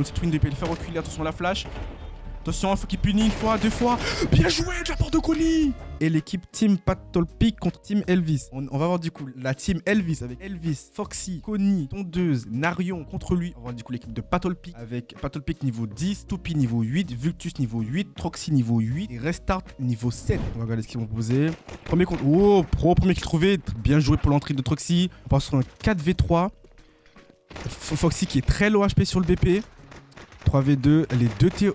cette win de il fait reculer. Attention à la flash. Attention, il faut qu'il punisse une fois, deux fois. Bien joué de la part de Kony. Et l'équipe Team Pattlepick contre Team Elvis. On va voir du coup la Team Elvis avec Elvis, Foxy, Kony, Tondeuse, Narion contre lui. On va voir du coup l'équipe de Pattlepick avec Pattlepick niveau 10, Toupy niveau 8, Vultus niveau 8, Troxy niveau 8 et Restart niveau 7. On va regarder ce qu'ils vont poser. Premier contre... Oh, premier qu'il trouvait. Bien joué pour l'entrée de Troxy. On passe sur un 4v3. Foxy qui est très low HP sur le BP. 3v2,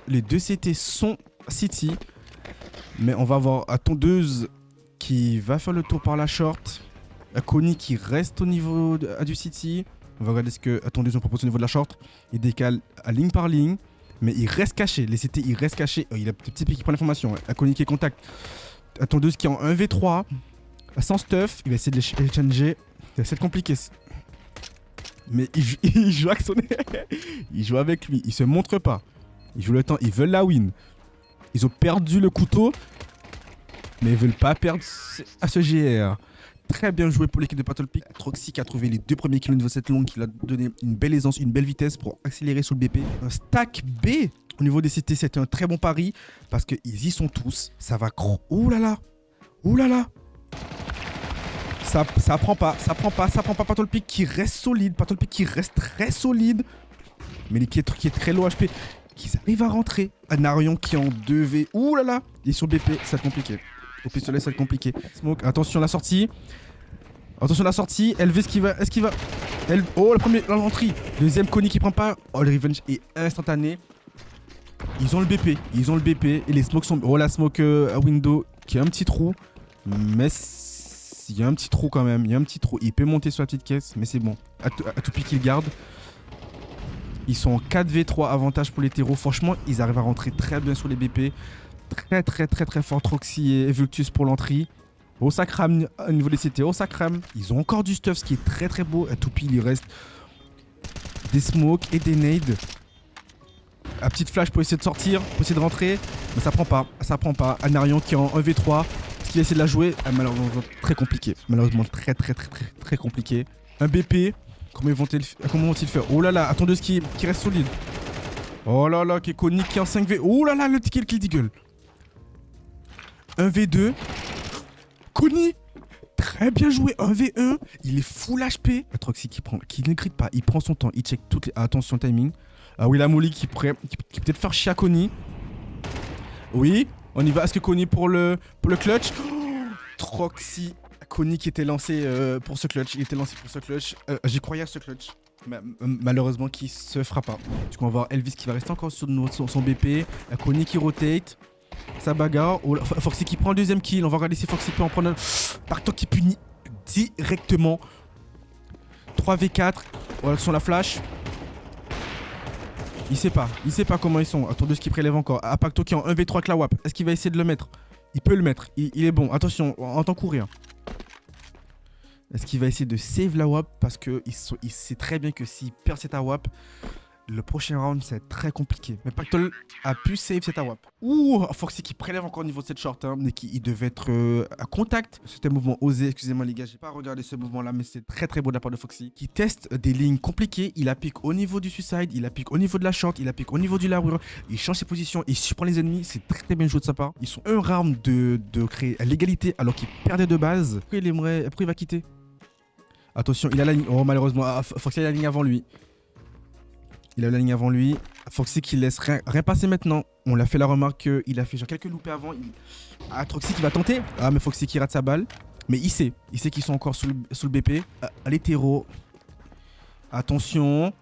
les deux CT sont City. Mais on va avoir à Tondeuse qui va faire le tour par la short. À Kony qui reste au niveau du City. On va regarder ce que Tondeuse nous propose au niveau de la short. Il décale à ligne par ligne. Mais il reste caché. Les CT, il reste caché. Il a petit pied qui prend l'information. À Kony qui est contact. À Tondeuse qui est en 1v3. Sans stuff. Il va essayer de les changer. Ça va être compliqué. Mais il joue avec son... il joue avec lui. Il se montre pas. Il joue le temps. Ils veulent la win. Ils ont perdu le couteau. Mais ils veulent pas perdre à ce GR. Très bien joué pour l'équipe de Pattlepick. Troxy qui a trouvé les 2 premiers kills au niveau de cette longue. Qui l'a donné une belle aisance, une belle vitesse pour accélérer sur le BP. Un stack B au niveau des CT. C'était un très bon pari. Parce qu'ils y sont tous. Ça va... Ouh là là. Ouh là là. Ça prend pas Pattlepick qui reste solide, Pattlepick qui reste très solide, mais qui est très low HP, qui arrive à rentrer. Narion qui est en 2v, ouh là là, il est sur BP, ça va être compliqué. Au pistolet, ça va être compliqué. Smoke, attention à la sortie. Attention à la sortie, Elvis qui va, est-ce qu'il va... Oh, la première l'entrée. Deuxième, Kony qui prend pas. Oh, le revenge est instantané. Ils ont le BP, et les smokes sont... Oh, la smoke à window qui a un petit trou, mais... Il y a un petit trou quand même, il peut monter sur la petite caisse, mais c'est bon. À tout pic, il garde. Ils sont en 4v3 avantage pour les terreaux. Franchement, ils arrivent à rentrer très bien sur les BP. Très fort Troxy et Vultus pour l'entrée. Oh, ça crame au niveau des CT, oh, ça crame. Ils ont encore du stuff, ce qui est très beau. À tout pic, il reste des smokes et des nades. La petite flash pour essayer de sortir, pour essayer de rentrer. Mais ça prend pas. Anarion qui est en 1v3. Qui va essayer de la jouer, malheureusement très compliqué. Malheureusement très compliqué. Un BP, comment vont-ils faire? Oh là là, attendez ce qui reste solide. Oh là là, Kony qui est en 5v. Oh là là, le kill deagle. 1v2. Kony, très bien joué. 1v1. Il est full HP. Troxy qui ne crie pas. Il prend son temps. Il check toutes les... Attention, timing. Ah oui, la Molly qui peut peut-être faire chier à Kony. Oui. On y va, est-ce que Kony pour le clutch? Troxy, Kony qui était lancé pour ce clutch. Il était lancé pour ce clutch. J'y croyais à ce clutch. Malheureusement, qui se fera pas. Du coup, on va voir Elvis qui va rester encore sur son BP. Kony qui rotate. Ça bagarre. Oh, Foxy qui prend le deuxième kill. On va regarder si Foxy peut en prendre un. Pacto qui punit directement. 3v4. Voilà, sur la flash. Il sait pas comment ils sont. Attendez ce qu'il prélève encore. Pacto qui est en 1v3 avec la WAP. Est-ce qu'il va essayer de le mettre? Il peut le mettre. Il est bon. Attention, on entend courir. Est-ce qu'il va essayer de save la WAP? Parce qu'il sait très bien que s'il perd cette AWAP, le prochain round, c'est très compliqué. Mais Pacto a pu save cette AWAP. Ouh, Foxy qui prélève encore au niveau de cette short. Hein, mais il devait être à contact. C'était un mouvement osé. Excusez-moi les gars, j'ai pas regardé ce mouvement-là, mais c'est très beau de la part de Foxy. Qui teste des lignes compliquées. Il applique au niveau du suicide, il applique au niveau de la short, il applique au niveau du larure. Il change ses positions, il surprend les ennemis. C'est très bien joué de sa part. Ils sont un round de créer l'égalité alors qu'il perdait de base. Après, il va quitter. Attention, il a la ligne. Oh, malheureusement, Foxy a la ligne avant lui. Il a la ligne avant lui. Foxy qui laisse rien passer maintenant. On l'a fait la remarque qu'il a fait genre quelques loupés avant. Troxy qui va tenter. Ah, mais Foxy qui rate sa balle. Mais il sait qu'ils sont encore sous le BP. Les terreaux. Attention.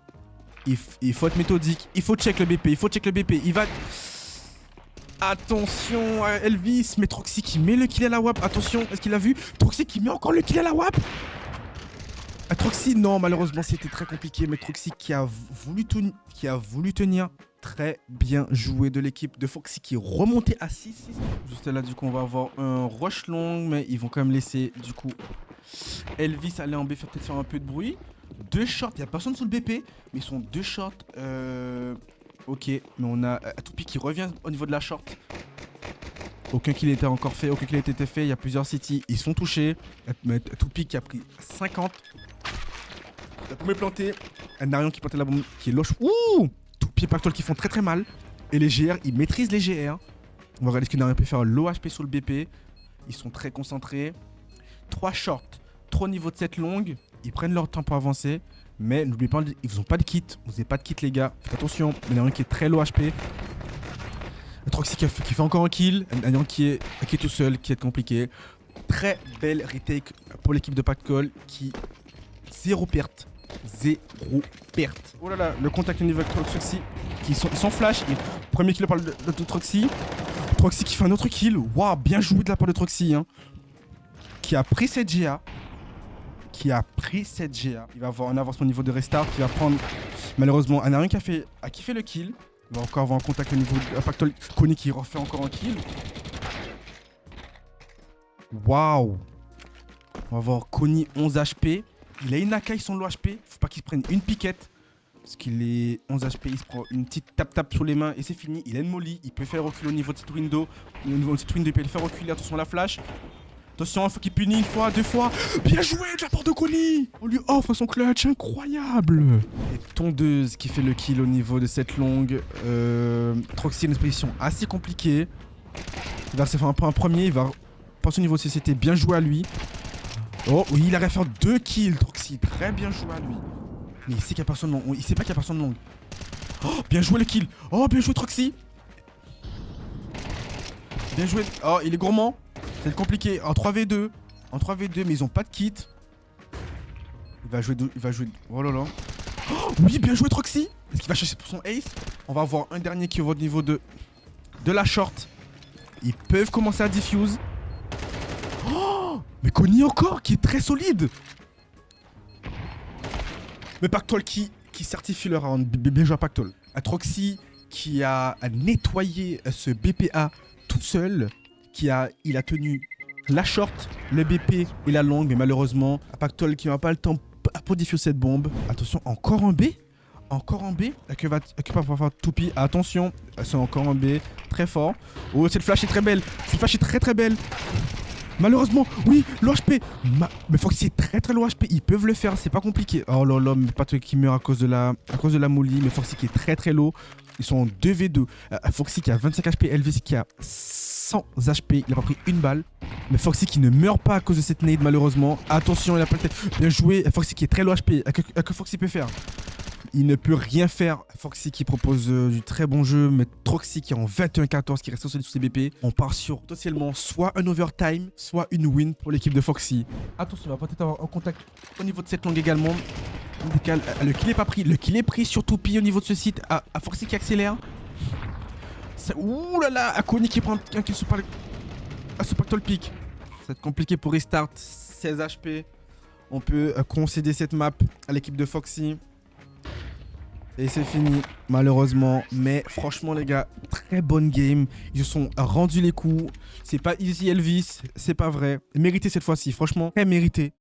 Il faut être méthodique. Il faut check le BP. Il va... Attention, Elvis. Mais Troxy qui met le kill à la WAP. Attention, est-ce qu'il a vu? Troxy qui met encore le kill à la WAP. Troxy, non, malheureusement, c'était très compliqué. Mais Troxy qui a voulu tenir. Très bien joué de l'équipe de Foxy qui est remonté à 6-6. Juste là, du coup, on va avoir un rush long. Mais ils vont quand même laisser, du coup, Elvis aller en B, peut-être faire un peu de bruit. 2 shorts, il n'y a personne sous le BP. Mais ils sont 2 shorts. Ok, mais on a Toupy qui revient au niveau de la short. Aucun kill n'était encore fait, aucun kill n'a été fait. Il y a plusieurs cities, ils sont touchés. Toupy qui a pris 50. La bombe est plantée. Narion qui plantait la bombe, qui est loche. Ouh! pied Pactol qui font très très mal. Et les GR, ils maîtrisent les GR. On va regarder ce qu'ils n'arrivent pas à faire low HP sur le BP. Ils sont très concentrés. 3 shorts, 3 niveaux de 7 longues. Ils prennent leur temps pour avancer. Mais n'oubliez pas, ils n'ont pas de kit. Vous n'avez pas de kit, les gars. Faites attention. Il y en a un qui est très low HP. Un Troxy qui fait encore un kill. Un qui est tout seul, qui est compliqué. Très belle retake pour l'équipe de Pactol qui... Zéro perte. Zéro perte. Oh là là, le contact au niveau de Troxy. Ils sont flash. Premier kill par de Troxy. Troxy qui fait un autre kill. Waouh, bien joué de la part de Troxy. Hein. Qui a pris cette GA. Il va avoir un avancement au niveau de restart. Il va prendre malheureusement Anarin qui a kiffé le kill. Il va encore avoir un contact au niveau de Pactol. Kony qui refait encore un kill. Waouh. On va voir Kony 11 HP. Il a une Akai son low HP. Faut pas qu'il se prenne une piquette. Parce qu'il est 11 HP. Il se prend une petite tape sur les mains et c'est fini. Il a une molly. Il peut faire reculer au niveau de cette window. Au niveau de cette window, il peut le faire reculer. Attention à la flash. Attention, il faut qu'il punisse une fois, 2 fois. Bien joué de la part de Kony. On lui offre son clutch. Incroyable. Et Tondeuse qui fait le kill au niveau de cette longue. Troxy a une position assez compliquée. Il va se faire un premier. Il va passer au niveau de CCT. Bien joué à lui. Oh oui, il arrive à faire 2 kills, Troxy. Très bien joué à lui. Mais il sait qu'il n'y a personne longue. Il sait pas qu'il y a personne longue. Oh, bien joué le kill. Oh, bien joué Troxy. Bien joué. Oh, il est gourmand. C'est compliqué. En 3v2. Mais ils ont pas de kit. Il va jouer. Oh là là. Oh, oui, bien joué Troxy. Est-ce qu'il va chercher pour son ace? On va avoir un dernier qui va au niveau de la short. Ils peuvent commencer à diffuse. Oh, mais Kony encore, qui est très solide. Mais Pactol qui certifie le round. Bien joué à Pactol. À Troxy qui a nettoyé ce BPA tout seul. Il a tenu la short, le BP et la longue. Mais malheureusement, à Pactol qui n'a pas le temps pour diffuser cette bombe. Attention, encore un B. Que va faire Toupie. Attention, c'est encore un B. Très fort. Oh, cette flash est très belle. Cette flash est très très belle. Malheureusement, oui, low HP. Mais Foxy est très très low HP. Ils peuvent le faire, c'est pas compliqué. Oh là là, mais Pactol qui meurt à cause de la molly. Mais Foxy qui est très très low. Ils sont en 2v2. Foxy qui a 25 HP. LVC qui a 100 HP. Il a pas pris une balle. Mais Foxy qui ne meurt pas à cause de cette nade, malheureusement. Attention, il a pas le tête. Bien joué. Foxy qui est très low HP. Que Foxy peut faire? Il ne peut rien faire. Foxy qui propose du très bon jeu, mais Troxy qui est en 21-14, qui reste solide sous ses BP. On part sur potentiellement soit un overtime, soit une win pour l'équipe de Foxy. Attention, on va peut-être avoir un contact au niveau de cette longue également. Le kill est pas pris. Le kill est pris sur Toupie au niveau de ce site. À Foxy qui accélère. Ouh là là, à Kony qui prend un kill sur Pactol pick. Ça va être compliqué pour restart. 16 HP. On peut concéder cette map à l'équipe de Foxy. Et c'est fini, malheureusement. Mais franchement, les gars, très bonne game. Ils se sont rendus les coups. C'est pas easy Elvis, c'est pas vrai. Mérité cette fois-ci, franchement, très mérité.